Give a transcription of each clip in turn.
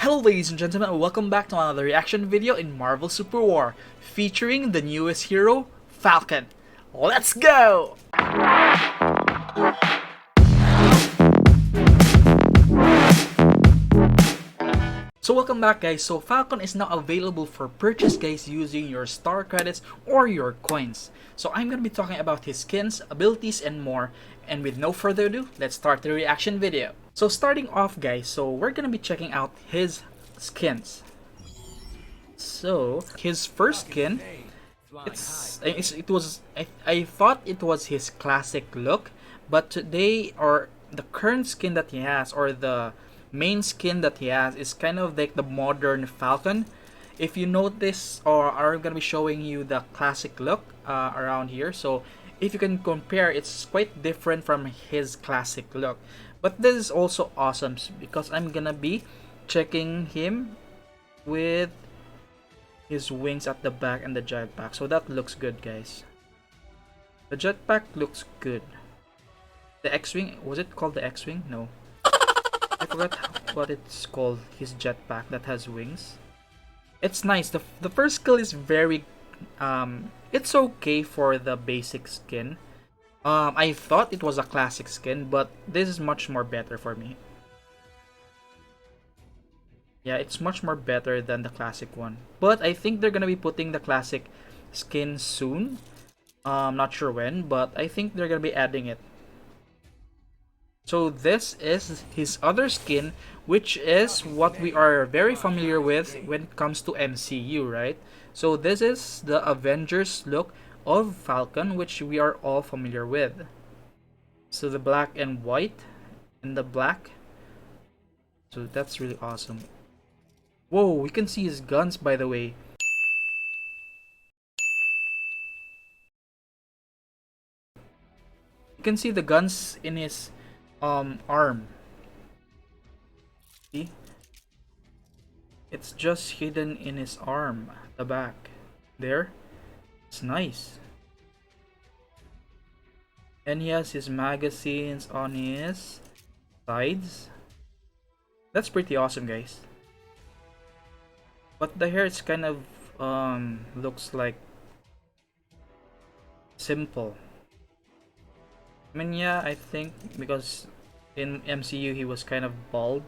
Hello ladies and gentlemen, and welcome back to another reaction video in Marvel Super War, featuring the newest hero, Falcon. Let's go! So welcome back guys. So Falcon is now available for purchase guys using your star credits or your coins. So I'm gonna be talking about his skins, abilities, and more. And with no further ado, let's start the reaction video. So starting off guys, so we're gonna be checking out his skins. So his first skin, I thought it was his classic look, but today, or the current skin that he has, or the main skin that he has, is kind of like the modern Falcon. If you notice, or I'm gonna be showing you the classic look around here. So if you can compare, it's quite different from his classic look. But this is also awesome because I'm gonna be checking him with his wings at the back and the jetpack. So that looks good guys. The jetpack looks good. The X-Wing, was it called the X-Wing? No. I forgot what it's called, his jetpack that has wings. It's nice. The first skill is very it's okay for the basic skin. I thought it was a classic skin, but this is much more better for me. Yeah, it's much more better than the classic one. But I think they're gonna be putting the classic skin soon. Not sure when, but I think they're gonna be adding it. So this is his other skin, which is what we are very familiar with when it comes to MCU, right? So this is the Avengers look of Falcon, which we are all familiar with. So the black and white and the black. So that's really awesome. Whoa, we can see his guns, by the way. You can see the guns in his arm. See? It's just hidden in his arm, the back. There. It's nice. And he has his magazines on his sides. That's pretty awesome, guys. But the hair is kind of looks like simple. I mean, yeah, I think because in MCU he was kind of bald.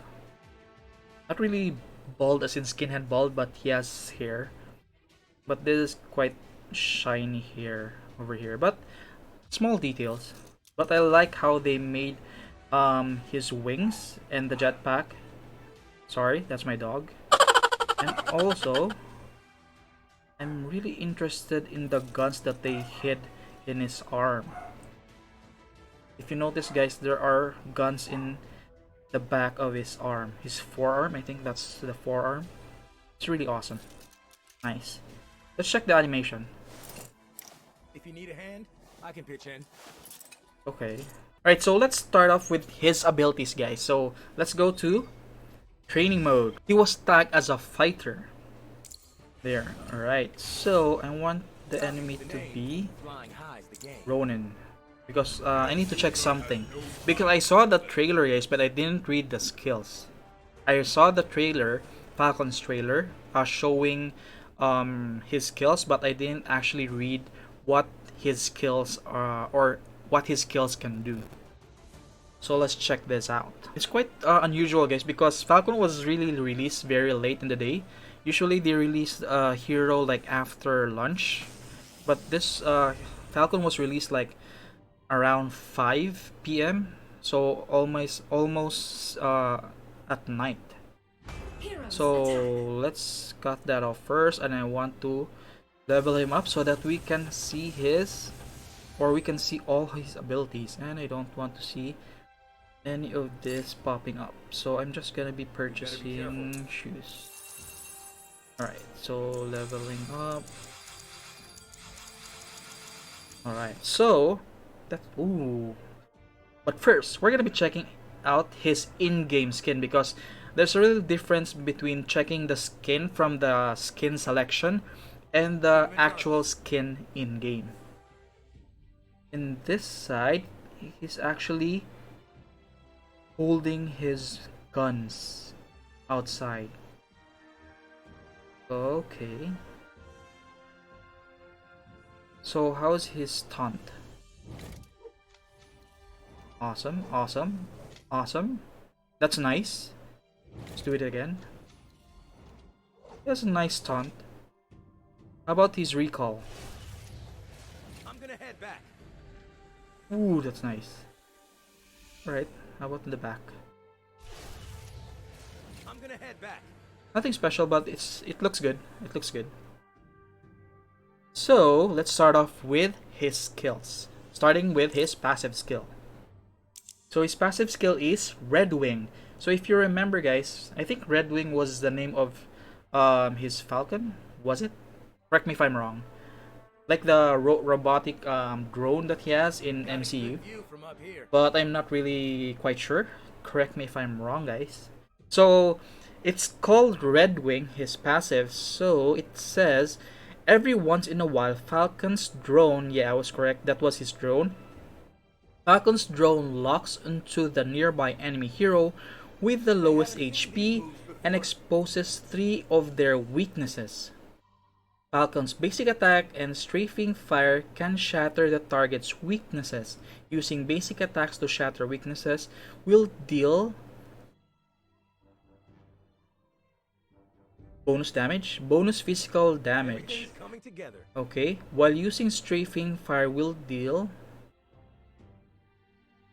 Not really bald as in skinhead bald, but he has hair. But this is quite shiny hair over here. But small details. But I like how they made his wings and the jetpack. Sorry, that's my dog. And also, I'm really interested in the guns that they hid in his arm. If you notice guys, there are guns in the back of his arm. His forearm, I think that's the forearm. It's really awesome. Nice. Let's check the animation. If you need a hand, I can pitch in. Okay. Alright, so let's start off with his abilities guys. So let's go to training mode. He was tagged as a fighter. There. Alright, so I want the enemy to be Ronin. Because I need to check something. Because I saw the trailer guys, but I didn't read the skills. I saw the trailer, Falcon's trailer, showing his skills, but I didn't actually read what his skills are, or what his skills can do. So let's check this out. It's quite unusual guys, because Falcon was really released very late in the day. Usually they release a hero like after lunch, but this Falcon was released like around 5 p.m. so almost at night. So let's cut that off first, and I want to level him up so that we can see his, or we can see all his abilities, and I don't want to see any of this popping up, so I'm just gonna be purchasing shoes. Alright, so leveling up. Alright, so that, ooh. But first, we're gonna be checking out his in-game skin, because there's a real difference between checking the skin from the skin selection and the actual skin in-game. In this side, he's actually holding his guns outside. Okay. So how's his taunt? Awesome, awesome, awesome. That's nice. Let's do it again. That's a nice taunt. How about his recall? I'm gonna head back. Ooh, that's nice. Alright, how about in the back? I'm gonna head back. Nothing special, but it looks good. It looks good. So let's start off with his skills. Starting with his passive skill. So his passive skill is Red Wing. So if you remember, guys, I think Red Wing was the name of his Falcon. Was it? Correct me if I'm wrong. Like the robotic drone that he has in Got a MCU. good view from up here. But I'm not really quite sure. Correct me if I'm wrong, guys. So it's called Red Wing, his passive. So it says every once in a while, Falcon's drone. Yeah, I was correct. That was his drone. Falcon's drone locks onto the nearby enemy hero with the lowest HP and exposes 3 of their weaknesses. Falcon's basic attack and strafing fire can shatter the target's weaknesses. Using basic attacks to shatter weaknesses will deal bonus damage, bonus physical damage. Everything's coming together. Okay, while using strafing fire will deal.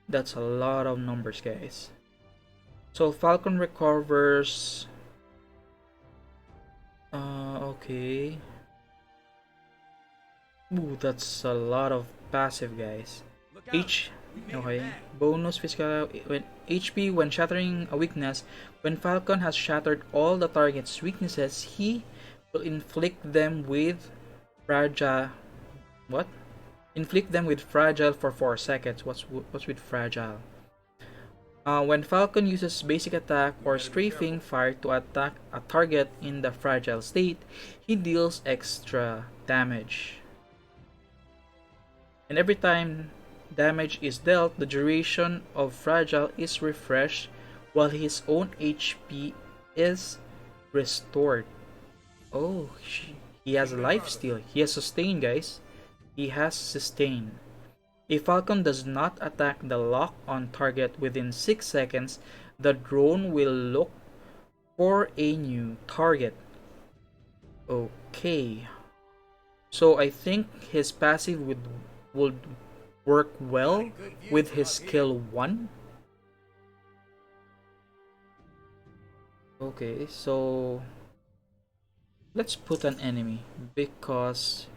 That's a lot of numbers, guys. So Falcon recovers. Okay. Ooh, that's a lot of passive, guys. Look out. H. We made it Okay. back. Bonus physical when HP when shattering a weakness. When Falcon has shattered all the target's weaknesses, he will inflict them with fragile. What? Inflict them with fragile for 4 seconds. What's with fragile? When Falcon uses basic attack or strafing fire to attack a target in the fragile state, he deals extra damage. And every time damage is dealt, the duration of fragile is refreshed while his own HP is restored. Oh, he has life steal. He has sustain, guys. He has sustain. If Falcon does not attack the lock-on target within 6 seconds, the drone will look for a new target. Okay. So I think his passive would work well with his skill 1. Okay, so let's put an enemy because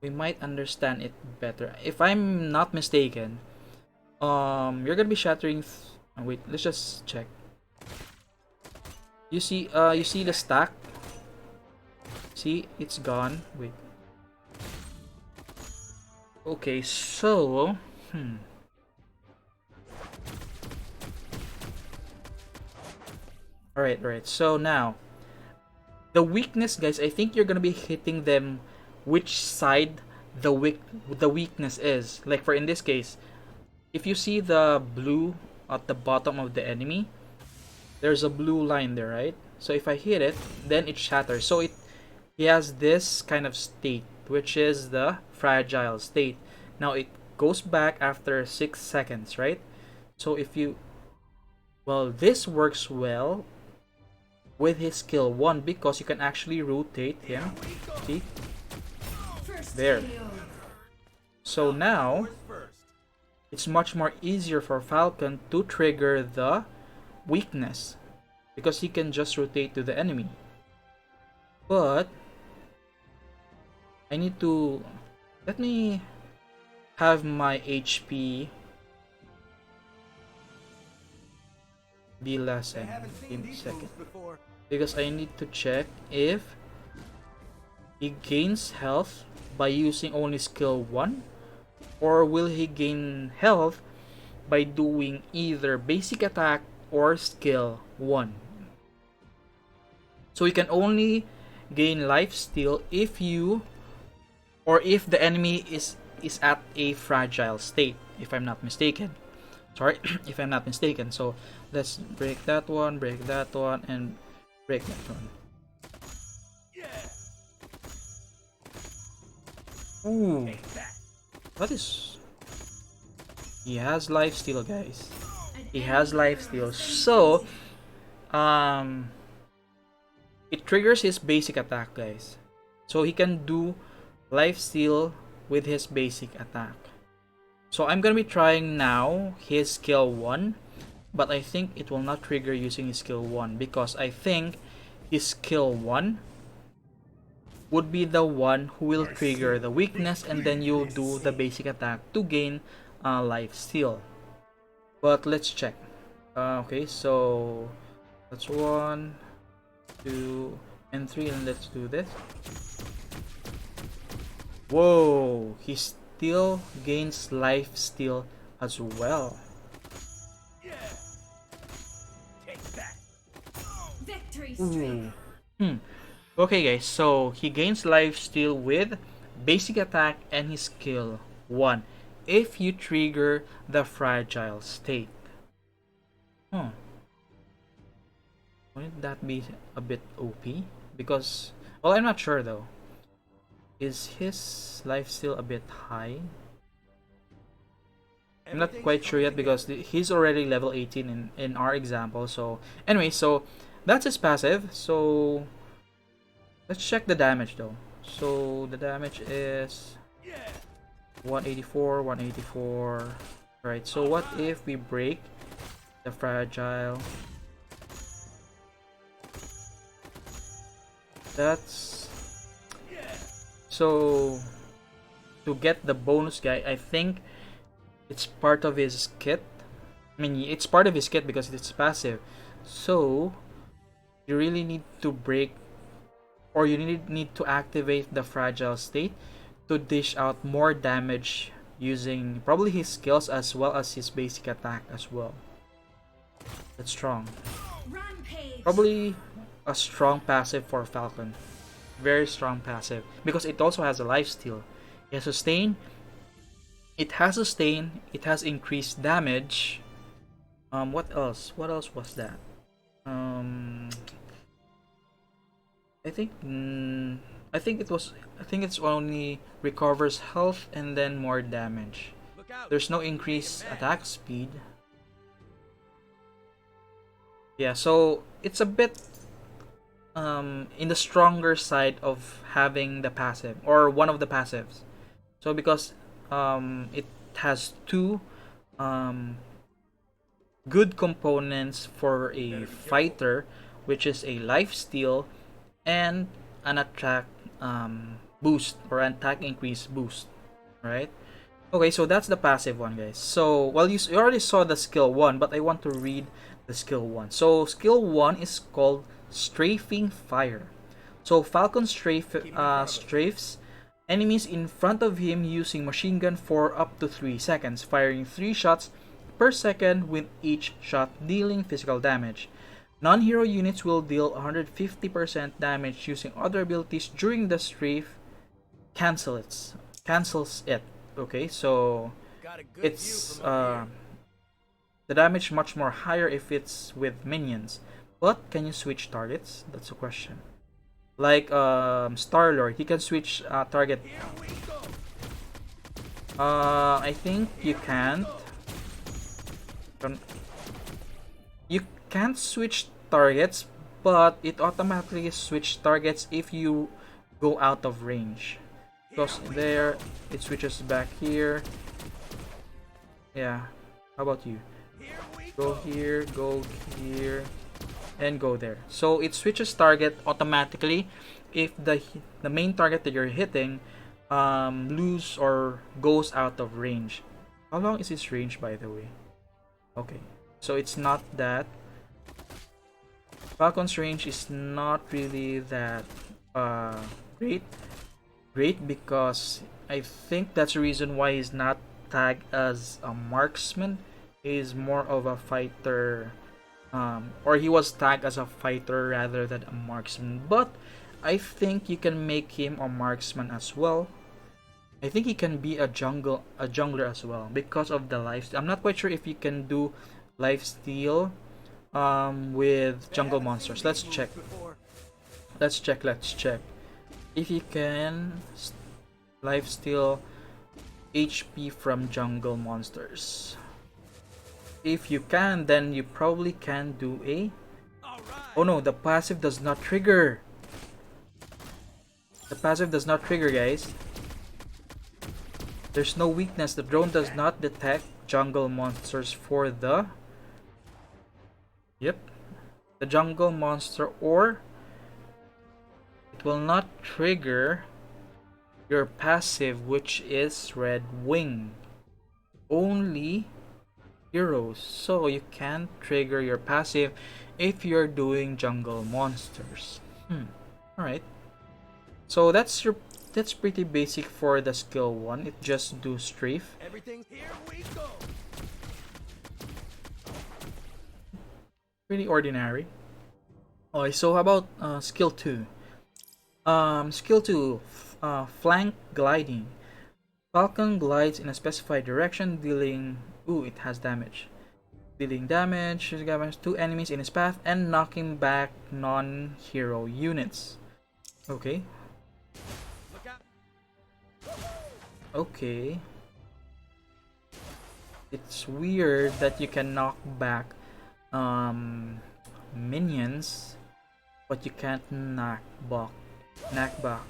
we might understand it better. If I'm not mistaken, you're gonna be shattering. Wait, let's just check. You see the stack. See, it's gone. Wait. Okay, so All right. So now, the weakness, guys. I think you're gonna be hitting them which side the weakness is. Like for in this case, if you see the blue at the bottom of the enemy, there's a blue line there, right? So if I hit it, then it shatters. So he has this kind of state, which is the fragile state. Now it goes back after 6 seconds, right? So if you, well, this works well with his skill 1 because you can actually rotate him. See? There. So now it's much more easier for Falcon to trigger the weakness because he can just rotate to the enemy. But I need to, let me have my HP be lessened in a second because I need to check if he gains health by using only skill 1 or will he gain health by doing either basic attack or skill 1. So you can only gain life steal if you or if the enemy is at a fragile state, if I'm not mistaken. Sorry, if I'm not mistaken. So let's break that one, and break that one. Ooh, that is. He has life steal, guys. He has life steal. So, um, it triggers his basic attack, guys. So he can do life steal with his basic attack. So I'm gonna be trying now his skill 1, but I think it will not trigger using his skill 1 because I think his skill 1 would be the one who will trigger the weakness, and then you'll do the basic attack to gain life steal. But let's check. Okay, so that's 1, 2, and 3, and let's do this. Whoa, he still gains life steal as well. Ooh. Okay guys, so he gains life steal with basic attack and his skill 1 if you trigger the fragile state. Wouldn't that be a bit OP? Because, well, I'm not sure though. Is his life steal a bit high? I'm not quite sure yet because he's already level 18 in our example. So anyway, so that's his passive. So let's check the damage though. So the damage is 184, 184. Right, so what if we break the fragile? That's so to get the bonus guy, I think it's part of his kit. I mean, it's part of his kit because it's passive. So you really need to break, or you need to activate the fragile state to dish out more damage using probably his skills as well as his basic attack as well. That's strong. Probably a strong passive for Falcon. Very strong passive because it also has a life steal. It has sustain. It has sustain. It has increased damage. What else? What else was that? I think. I think it was. I think it's only recovers health and then more damage. There's no increased attack speed. Yeah, so it's a bit in the stronger side of having the passive or one of the passives. So because it has two good components for a fighter, which is a life steal and an attack boost or an attack increase boost, right? Okay, so that's the passive one, guys. So, well, you already saw the skill 1, but I want to read the skill 1. So, skill 1 is called Strafing Fire. So, Falcon strafes enemies in front of him using machine gun for up to 3 seconds, firing 3 shots per second with each shot dealing physical damage. Non-hero units will deal 150% damage using other abilities during the strafe. Cancels it. Okay, so it's the damage much more higher if it's with minions. But can you switch targets? That's a question. Like Star-Lord, he can switch target. I think you can't. You can't switch targets, but it automatically switch targets if you go out of range. Because there, it switches back here. Yeah, how about you? Go here, and go there. So it switches target automatically if the main target that you're hitting lose or goes out of range. How long is his range, by the way? Okay, so it's not that. Falcon's range is not really that great because I think that's the reason why he's not tagged as a marksman. He's more of a fighter, or he was tagged as a fighter rather than a marksman. But I think you can make him a marksman as well. I think he can be a jungler as well because of the life. I'm not quite sure if you can do life steal with jungle monsters. Let's check. Let's check. If you can. Lifesteal, HP from jungle monsters. If you can, then you probably can do a... Oh no, the passive does not trigger. The passive does not trigger, guys. There's no weakness. The drone does not detect jungle monsters for the... Yep. The jungle monster, or it will not trigger your passive, which is red wing. Only heroes. So you can't trigger your passive if you're doing jungle monsters. Alright. So that's pretty basic for the skill 1. It just do strafe. Everything here we go. Pretty ordinary. Okay, so how about skill 2? Skill 2, flank gliding. Falcon glides in a specified direction, dealing... Ooh, it has damage. Dealing damage to enemies in its path and knocking back non-hero units. Okay. Look out. Okay. It's weird that you can knock back minions, but you can't knock back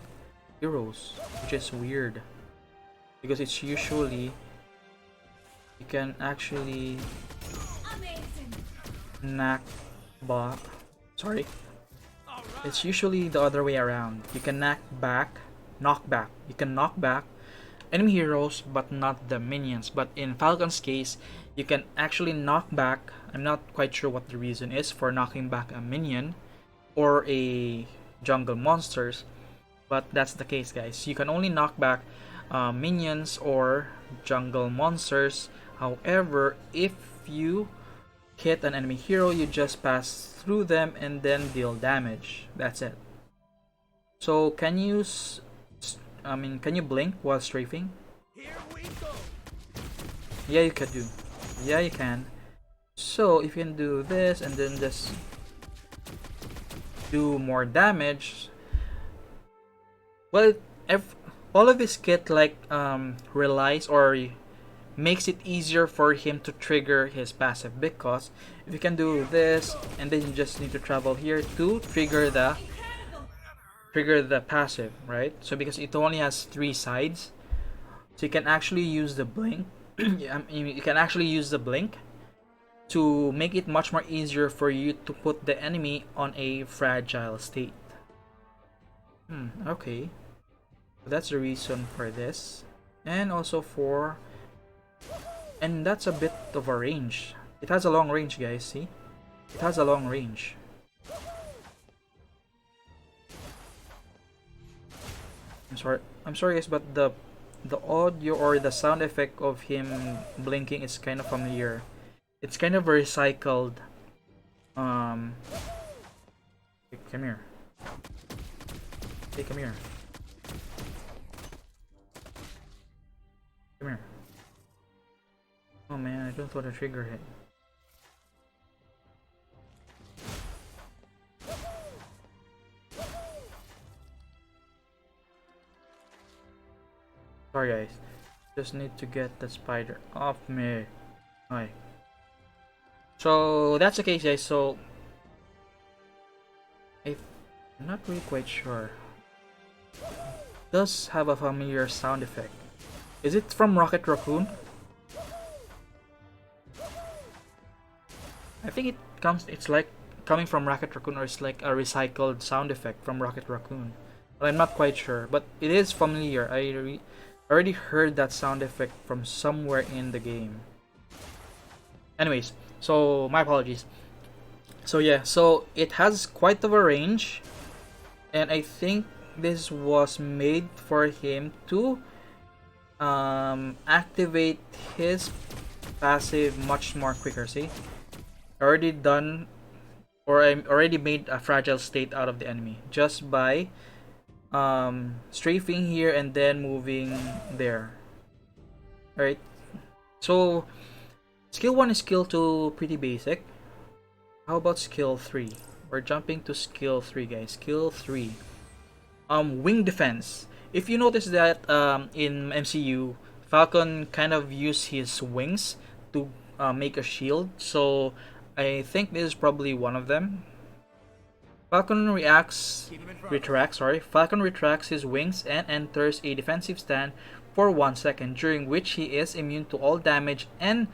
heroes, which is weird, because it's usually you can actually knock back. Sorry, it's usually the other way around. You can knock back. You can knock back enemy heroes, but not the minions. But in Falcon's case, you can actually knock back. I'm not quite sure what the reason is for knocking back a minion or a jungle monsters, but that's the case, guys. You can only knock back minions or jungle monsters. However, if you hit an enemy hero, you just pass through them and then deal damage. That's it. So can you can you blink while strafing? Here we go. Yeah, you can do. Yeah, you can. So if you can do this and then just do more damage, well, all of this kit like relies or makes it easier for him to trigger his passive, because if you can do this and then you just need to travel here to trigger the passive, right? So because it only has 3 sides, so you can actually use the blink. You can actually use the blink to make it much more easier for you to put the enemy on a fragile state. Okay, so that's the reason for this, and also and that's a bit of a range. It has a long range, guys. See, it has a long range. I'm sorry guys, but the audio or the sound effect of him blinking is kind of familiar. It's kind of recycled. Come here. Hey, come here. Come here. Oh man, I don't want to trigger it. Sorry guys, just need to get the spider off me. Alright. So that's the case, guys. So I'm not really quite sure. It does have a familiar sound effect. Is it from Rocket Raccoon? I think it's like coming from Rocket Raccoon, or it's like a recycled sound effect from Rocket Raccoon. But I'm not quite sure, but it is familiar. I already heard that sound effect from somewhere in the game. Anyways, so my apologies. So yeah, so it has quite of a range, and I think this was made for him to activate his passive much more quicker. See, already done, or I already made a fragile state out of the enemy just by strafing here and then moving there. Alright, so skill 1 and skill 2 pretty basic. How about skill 3? We're jumping to skill 3, guys. Skill 3, wing defense. if you notice that in MCU, Falcon kind of used his wings to make a shield. So I think this is probably one of them. Falcon reacts, Keep him in front. retracts, sorry. Falcon retracts his wings and enters a defensive stand for 1 second, during which he is immune to all damage, and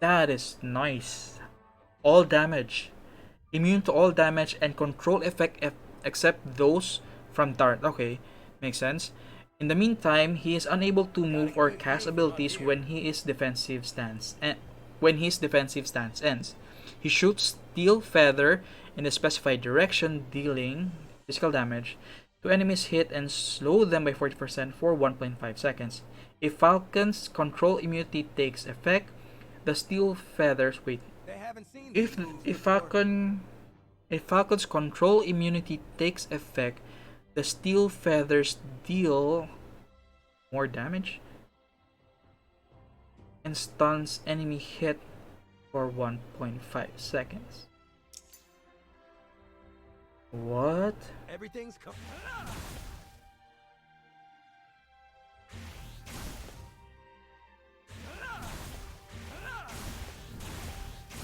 that is nice. All damage. Immune to all damage and control effect except those from dart. Okay, makes sense. In the meantime, he is unable to move or cast abilities when his defensive stance ends. He shoots steel feather in a specified direction, dealing physical damage to enemies hit and slow them by 40% for 1.5 seconds. If Falcon's control immunity takes effect, the steel feathers wait. They haven't seen If these moves if before. Falcon's control immunity takes effect, the steel feathers deal more damage and stuns enemy hit for 1.5 seconds. What? Everything's coming.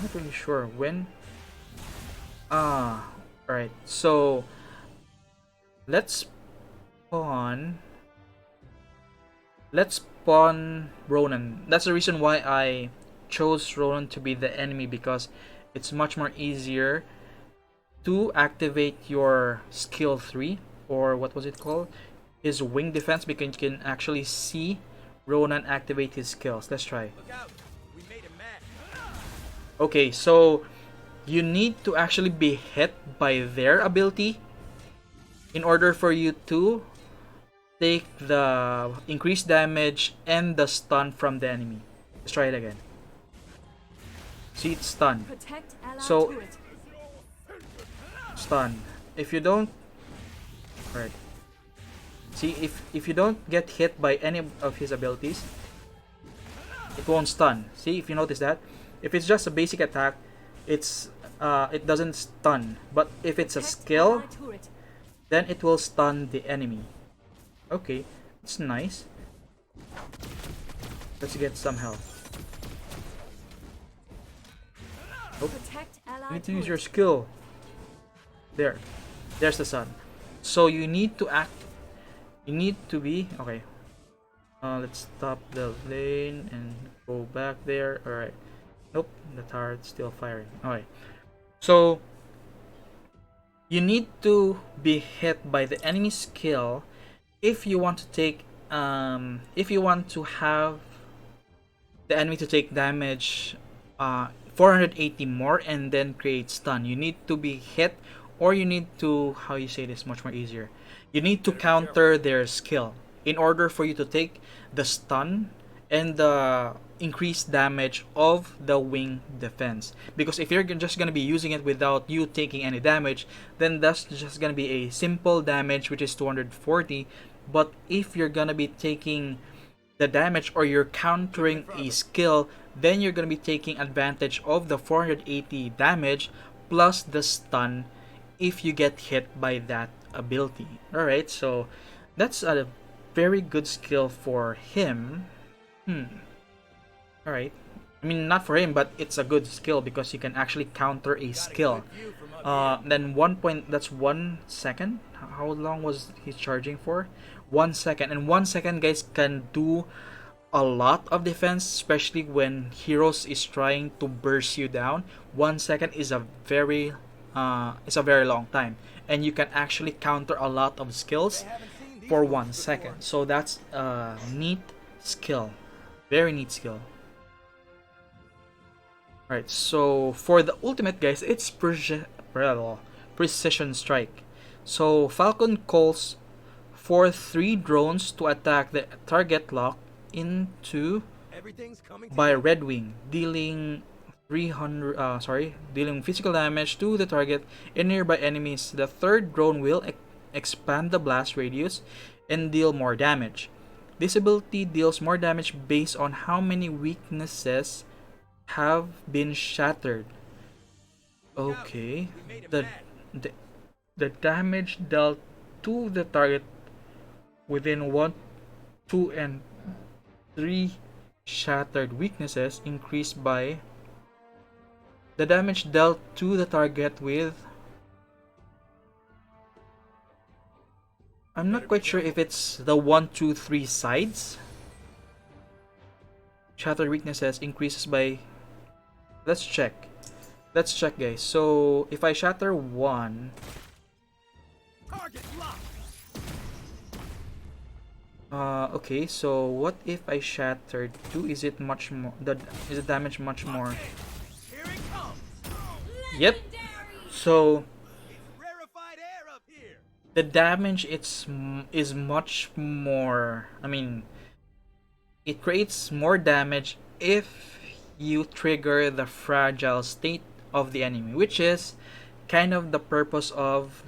Not really sure when. Alright. So let's spawn. Let's spawn Ronan. That's the reason why I chose Ronan to be the enemy, because it's much more easier to activate your skill 3, or what was it called? His wing defense, because you can actually see Ronan activate his skills. Let's try. Look out. We made him mad. Okay, so you need to actually be hit by their ability in order for you to take the increased damage and the stun from the enemy. Let's try it again. See, it's stun. Protect allied So- turret. Stun. If you don't... Alright. See, if you don't get hit by any of his abilities, it won't stun. See, if you notice that? If it's just a basic attack, it doesn't stun. But if it's a Protect skill, allied turret. then it will stun the enemy. Okay, it's nice. Let's get some health. Protect You allied need to use turret. your skill. There's the sun. So you need to act. You need to be okay. Let's stop the lane and go back there. All right. Nope, the turret's still firing. All right. So you need to be hit by the enemy skill if you want to take. If you want to have the enemy to take damage 480 more and then create stun, you need to be hit, or you need to, how you say this much more easier, you need to counter their skill in order for you to take the stun and the increased damage of the wing defense. Because if you're just going to be using it without you taking any damage, then that's just going to be a simple damage, which is 240. But if you're going to be taking the damage, or you're countering a skill, then you're going to be taking advantage of the 480 damage plus the stun if you get hit by that ability. Alright, so that's a very good skill for him. Alright. I mean, not for him, but it's a good skill because you can actually counter a skill. View from up here. Then that's 1 second. How long was he charging for? 1 second. And 1 second, guys, can do a lot of defense, especially when heroes is trying to burst you down. 1 second is a very long time, and you can actually counter a lot of skills They haven't seen these for moves 1 before. second. So that's a neat skill. Very neat skill. Alright, so for the ultimate, guys, it's precision strike. So Falcon calls for 3 drones to attack the target lock into Everything's coming by together. Red Wing, dealing dealing physical damage to the target and nearby enemies. The third drone will expand the blast radius and deal more damage. This ability deals more damage based on how many weaknesses have been shattered. Okay. We made him The, mad. the the damage dealt to the target within 1, 2, and 3 shattered weaknesses increased by the damage dealt to the target with. I'm not quite sure if it's the 1, 2, 3 sides. Shattered weaknesses increases by. Let's check. Let's check, guys. So if I shatter 1, Target locked. okay. So what if I shattered 2? Is it much more? Is the damage much more? Here it comes. Yep. So Rarefied air up here. the damage is much more. I mean, it creates more damage if you trigger the fragile state of the enemy, which is kind of the purpose of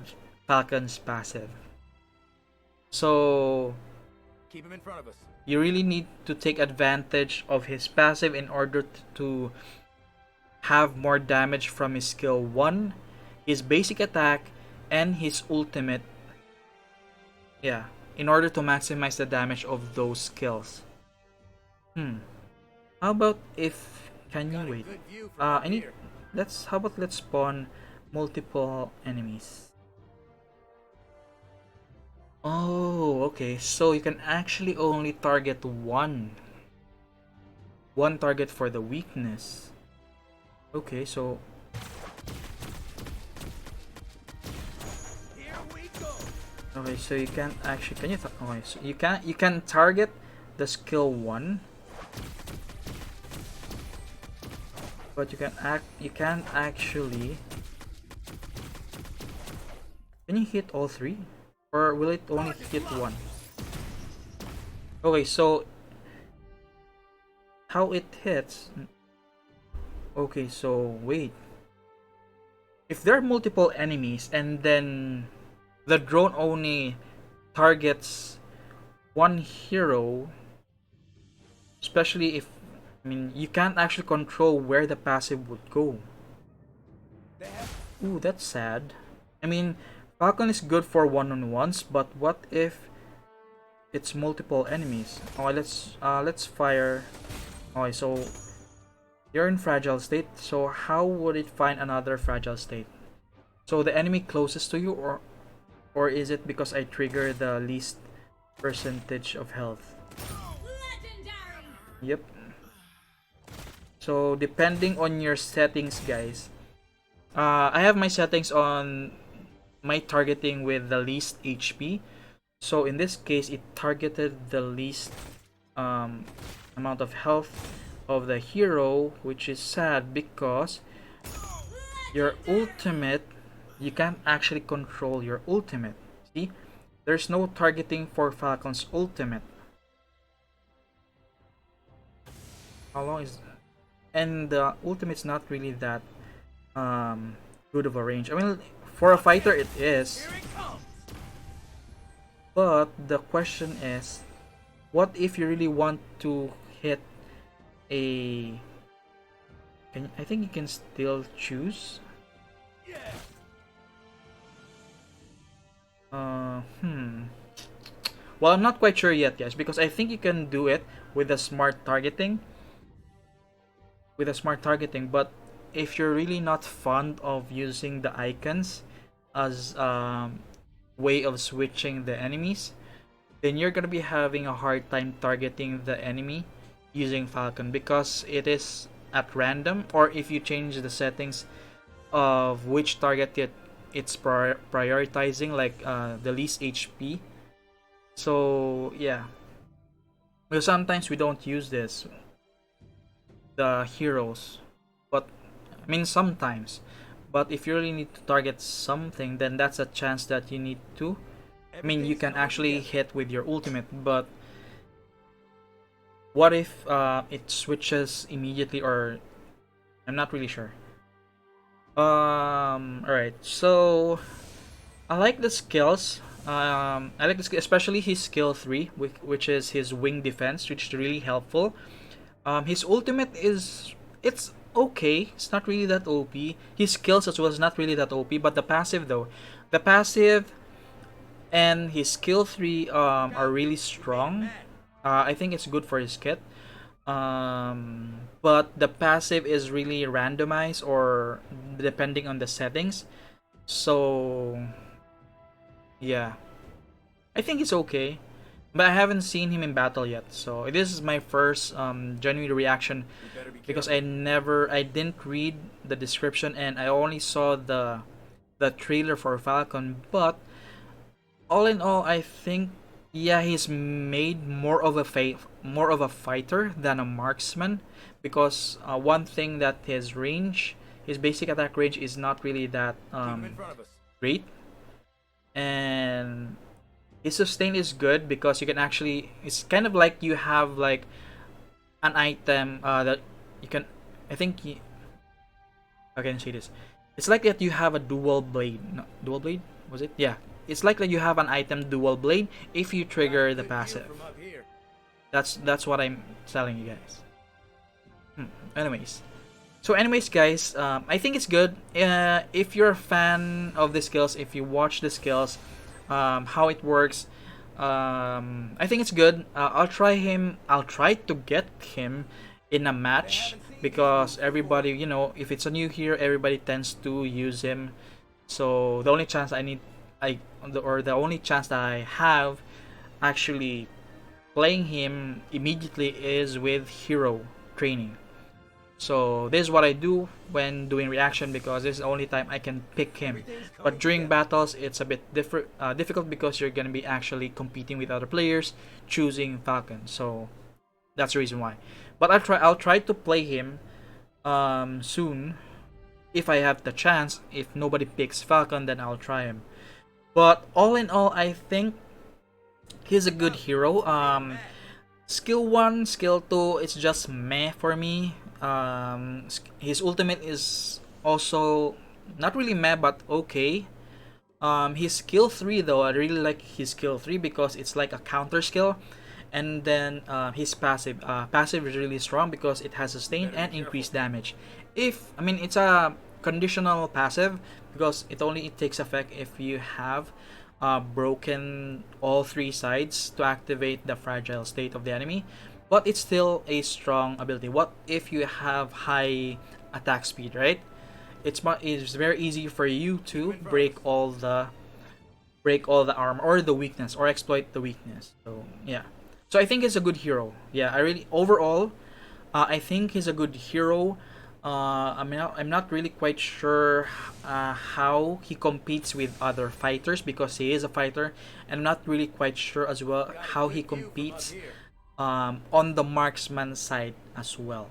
Falcon's passive. So Keep him in front of us. you really need to take advantage of his passive in order to have more damage from his skill 1, his basic attack, and his ultimate. Yeah, in order to maximize the damage of those skills. How about if can you Got a wait? good view from up I need here. How about let's spawn multiple enemies. Oh, okay. So you can actually only target one target for the weakness. Okay, so Here we go. okay, so you can't actually okay, so you can target the skill 1, but you can't actually. Can you hit all 3? Or will it only hit 1? Okay, so how it hits. Okay, so wait. If there are multiple enemies and then the drone only targets one hero, especially if, I mean, you can't actually control where the passive would go. They have Ooh, that's sad. I mean, Falcon is good for one-on-ones, but what if it's multiple enemies? Okay, let's fire. Okay, so you're in fragile state. So how would it find another fragile state? So the enemy closest to you, or is it because I trigger the least percentage of health? Yep. So depending on your settings, guys. I have my settings on my targeting with the least HP. So in this case, it targeted the least amount of health of the hero, which is sad because your ultimate, you can't actually control your ultimate. See, there's no targeting for Falcon's ultimate. How long is, and the ultimate's not really that good of a range. I mean, for a fighter it is, here it comes. but the question is, what if you really want to hit a? I think you can still choose. Yeah. Well, I'm not quite sure yet, guys, because I think you can do it with a smart targeting. But if you're really not fond of using the icons as way of switching the enemies, then you're gonna be having a hard time targeting the enemy using Falcon because it is at random, or if you change the settings of which target it's prioritizing, like the least HP. So yeah, because sometimes we don't use the heroes, but I mean sometimes. But if you really need to target something, then that's a chance that you need to. I mean, you can actually hit with your ultimate, but what if it switches immediately, or I'm not really sure. Alright, so I like the skills. I like the skill, especially his skill 3, which is his wing defense, which is really helpful. His ultimate it's okay. It's not really that OP. His skills as well is not really that OP, but the passive though, the passive and his skill 3 are really strong. I think it's good for his kit. But the passive is really randomized or depending on the settings. So yeah, I think it's okay. But I haven't seen him in battle yet, so this is my first genuine reaction You better be because careful. I didn't read the description and I only saw the trailer for Falcon. But all in all, I think yeah, he's made more of a fighter than a marksman because one thing that his basic attack range is not really that Keep him in front of us. great, and his sustain is good because you can actually it's kind of like you have like an item that you can I think you, I can say this. It's like that you have a dual blade. No, dual blade? Was it? Yeah. It's like that you have an item dual blade if you trigger the Good view passive. from up here. That's what I'm telling you guys. Anyways. So anyways guys, I think it's good. If you're a fan of the skills, if you watch the skills, how it works, I think it's good. I'll try to get him in a match because everybody, you know, if it's a new hero, everybody tends to use him. So the only chance the only chance that I have actually playing him immediately is with hero training. So this is what I do when doing reaction because this is the only time I can pick him. But during battles, it's a bit difficult because you're gonna be actually competing with other players, choosing Falcon. So that's the reason why. But I'll try to play him soon if I have the chance. If nobody picks Falcon, then I'll try him. But all in all, I think he's a good hero. Skill 1, skill 2, it's just meh for me. His ultimate is also not really meh, but okay. His skill 3 though, I really like his skill 3 because it's like a counter skill. And then his passive is really strong because it has sustain and increased damage. It's a conditional passive because it takes effect if you have broken all 3 sides to activate the fragile state of the enemy, but it's still a strong ability. What if you have high attack speed, right? It's very easy for you to break all the armor or the weakness or exploit the weakness. So yeah, so I think he's a good hero. Yeah, I really overall, I think he's a good hero. I'm not really quite sure how he competes with other fighters because he is a fighter, and I'm not really quite sure as well how he competes on the marksman side as well.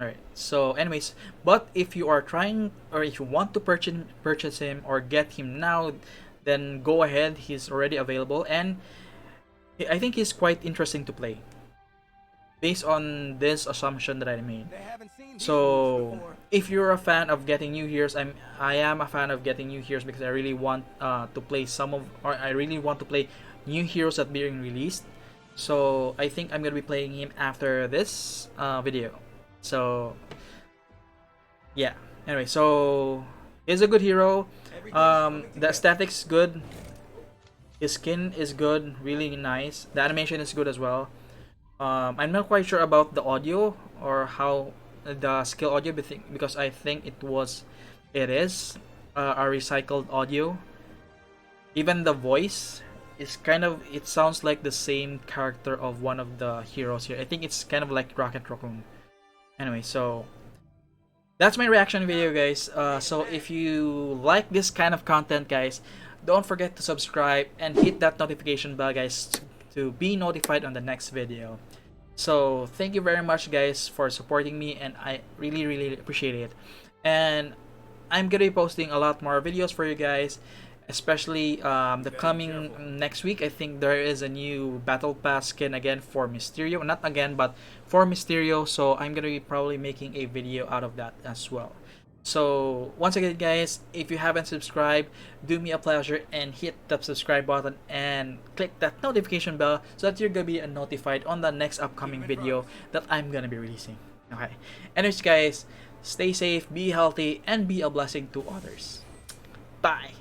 Alright, so anyways, but if you are trying or if you want to purchase him or get him now, then go ahead. He's already available, and I think he's quite interesting to play based on this assumption that I made. They haven't seen these moves So before. if you're a fan of getting new heroes, I am a fan of getting new heroes because I really want to play I really want to play new heroes that being released. So I think I'm gonna be playing him after this video. So yeah. Anyway, so he's a good hero. Everything's coming The together. aesthetics good. His skin is good, really nice. The animation is good as well. I'm not quite sure about the audio or how the skill audio because I think it is a recycled audio. Even the voice is it sounds like the same character of one of the heroes here. I think it's kind of like Rocket Raccoon. Anyway, so that's my reaction video, guys. So if you like this kind of content, guys, don't forget to subscribe and hit that notification bell, guys, to be notified on the next video. So thank you very much, guys, for supporting me, and I really appreciate it. And I'm gonna be posting a lot more videos for you guys, especially the coming next week. I think there is a new battle pass skin again for Mysterio, not again but for Mysterio, so I'm gonna be probably making a video out of that as well. So once again, guys, if you haven't subscribed, do me a pleasure and hit the subscribe button and click that notification bell so that you're gonna be notified on the next upcoming video that I'm gonna be releasing. Okay, anyways, guys, stay safe, be healthy, and be a blessing to others. Bye.